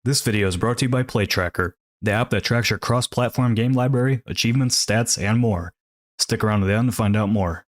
This video is brought to you by PlayTracker, the app that tracks your cross-platform game library, achievements, stats, and more. Stick around to the end to find out more.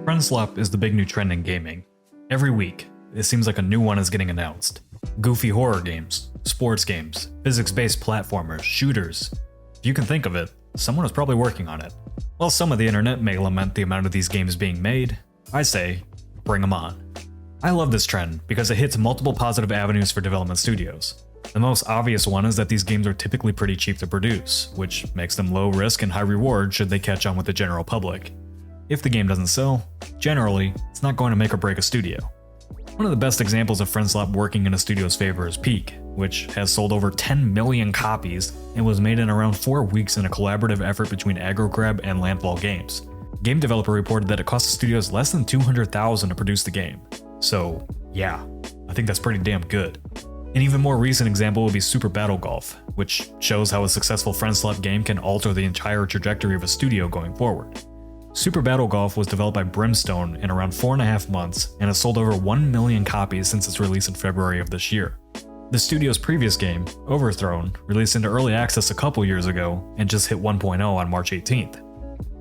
Friendslop is the big new trend in gaming. Every week, it seems like a new one is getting announced. Goofy horror games, sports games, physics-based platformers, shooters. If you can think of it, someone is probably working on it. While some of the internet may lament the amount of these games being made, I say, bring them on. I love this trend because it hits multiple positive avenues for development studios. The most obvious one is that these games are typically pretty cheap to produce, which makes them low risk and high reward should they catch on with the general public. If the game doesn't sell, generally, it's not going to make or break a studio. One of the best examples of Friendslop working in a studio's favor is Peak, which has sold over 10 million copies and was made in around 4 weeks in a collaborative effort between AgroCrab and Landfall Games. Game developer reported that it cost the studios less than $200,000 to produce the game. So, yeah, I think that's pretty damn good. An even more recent example would be Super Battle Golf, which shows how a successful Friendslop game can alter the entire trajectory of a studio going forward. Super Battle Golf was developed by Brimstone in around 4.5 months and has sold over 1 million copies since its release in February of this year. The studio's previous game, Overthrown, released into early access a couple years ago and just hit 1.0 on March 18th.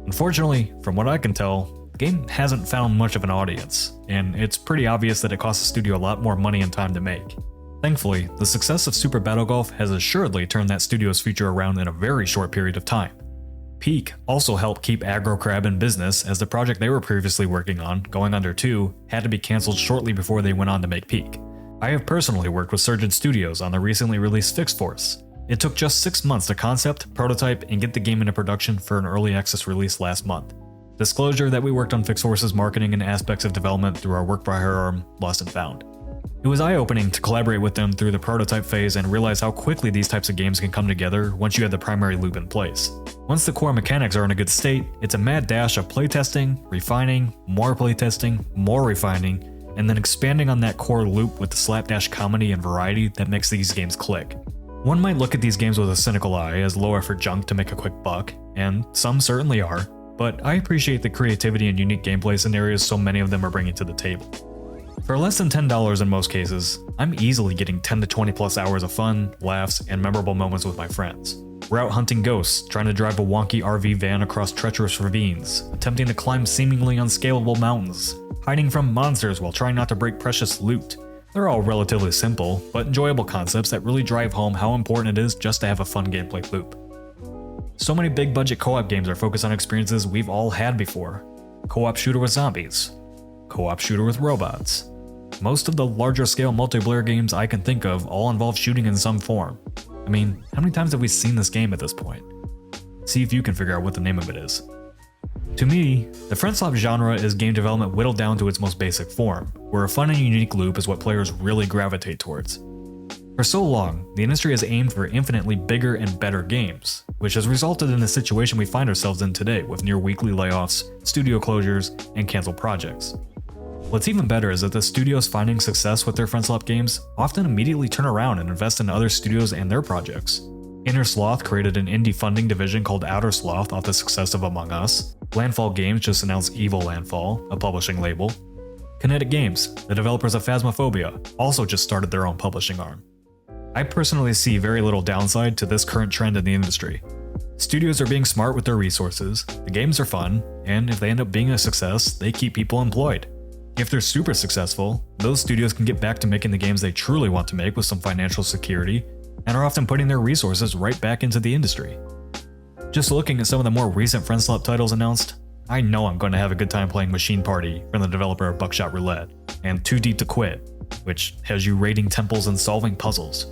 Unfortunately, from what I can tell, the game hasn't found much of an audience, and it's pretty obvious that it cost the studio a lot more money and time to make. Thankfully, the success of Super Battle Golf has assuredly turned that studio's future around in a very short period of time. Peak also helped keep AgroCrab in business as the project they were previously working on, Going Under 2, had to be cancelled shortly before they went on to make Peak. I have personally worked with Surgeon Studios on the recently released Fixed Force. It took just 6 months to concept, prototype, and get the game into production for an early access release last month. Disclosure that we worked on Fixed Force's marketing and aspects of development through our work for hire arm, Lost and Found. It was eye-opening to collaborate with them through the prototype phase and realize how quickly these types of games can come together once you have the primary loop in place. Once the core mechanics are in a good state, it's a mad dash of playtesting, refining, more playtesting, more refining, and then expanding on that core loop with the slapdash comedy and variety that makes these games click. One might look at these games with a cynical eye as low-effort junk to make a quick buck, and some certainly are, but I appreciate the creativity and unique gameplay scenarios so many of them are bringing to the table. For less than $10 in most cases, I'm easily getting 10 to 20 plus hours of fun, laughs, and memorable moments with my friends. We're out hunting ghosts, trying to drive a wonky RV van across treacherous ravines, attempting to climb seemingly unscalable mountains, hiding from monsters while trying not to break precious loot. They're all relatively simple, but enjoyable concepts that really drive home how important it is just to have a fun gameplay loop. So many big budget co-op games are focused on experiences we've all had before. Co-op shooter with zombies. Co-op shooter with robots. Most of the larger scale multiplayer games I can think of all involve shooting in some form. I mean, how many times have we seen this game at this point? See if you can figure out what the name of it is. To me, the Friendslop genre is game development whittled down to its most basic form, where a fun and unique loop is what players really gravitate towards. For so long, the industry has aimed for infinitely bigger and better games, which has resulted in the situation we find ourselves in today with near weekly layoffs, studio closures, and canceled projects. What's even better is that the studios finding success with their Friendslop games often immediately turn around and invest in other studios and their projects. Inner Sloth created an indie funding division called Outer Sloth off the success of Among Us. Landfall Games just announced Evil Landfall, a publishing label. Kinetic Games, the developers of Phasmophobia, also just started their own publishing arm. I personally see very little downside to this current trend in the industry. Studios are being smart with their resources, the games are fun, and if they end up being a success, they keep people employed. If they're super successful, those studios can get back to making the games they truly want to make with some financial security, and are often putting their resources right back into the industry. Just looking at some of the more recent Friendslop titles announced, I know I'm going to have a good time playing Machine Party from the developer of Buckshot Roulette, and Too Deep to Quit, which has you raiding temples and solving puzzles.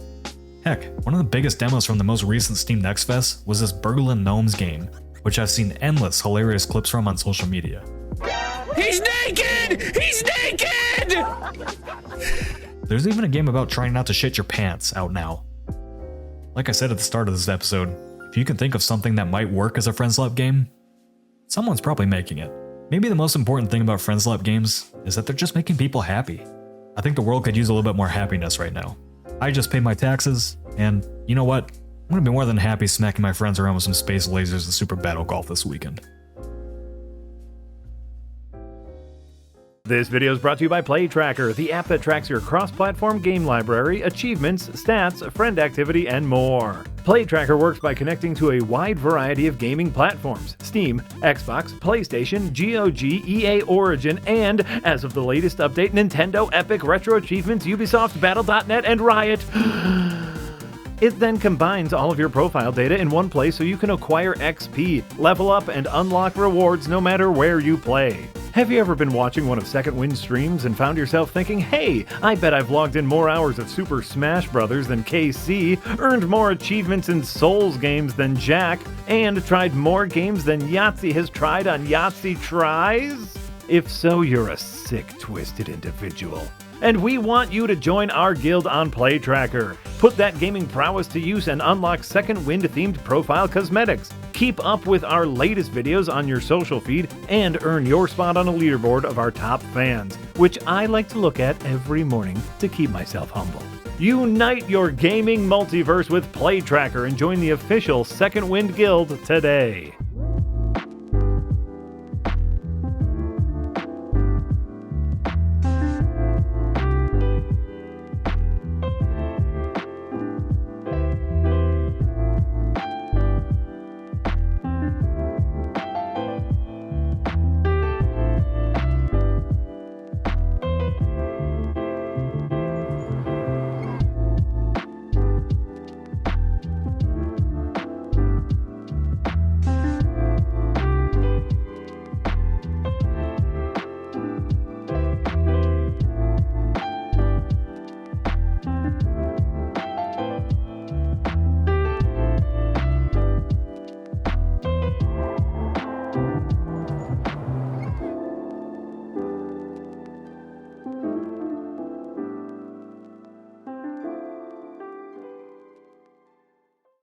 Heck, one of the biggest demos from the most recent Steam Next Fest was this Burglin' Gnomes game, which I've seen endless hilarious clips from on social media. He's naked! He's naked! There's even a game about trying not to shit your pants out now. Like I said at the start of this episode, if you can think of something that might work as a Friendslop game, someone's probably making it. Maybe the most important thing about Friendslop games is that they're just making people happy. I think the world could use a little bit more happiness right now. I just paid my taxes, And you know what? I'm gonna be more than happy smacking my friends around with some space lasers and super battle golf this weekend. This video is brought to you by PlayTracker, the app that tracks your cross-platform game library, achievements, stats, friend activity, and more. PlayTracker works by connecting to a wide variety of gaming platforms: Steam, Xbox, PlayStation, GOG, EA Origin, and, as of the latest update, Nintendo, Epic, Retro Achievements, Ubisoft, Battle.net, and Riot. It then combines all of your profile data in one place so you can acquire XP, level up, and unlock rewards no matter where you play. Have you ever been watching one of Second Wind's streams and found yourself thinking, hey, I bet I've logged in more hours of Super Smash Bros. Than KC, earned more achievements in Souls games than Jack, and tried more games than Yahtzee has tried on Yahtzee Tries? If so, you're a sick, twisted individual. And we want you to join our guild on PlayTracker. Put that gaming prowess to use and unlock Second Wind-themed profile cosmetics. Keep up with our latest videos on your social feed and earn your spot on a leaderboard of our top fans, which I like to look at every morning to keep myself humble. Unite your gaming multiverse with PlayTracker and join the official Second Wind Guild today.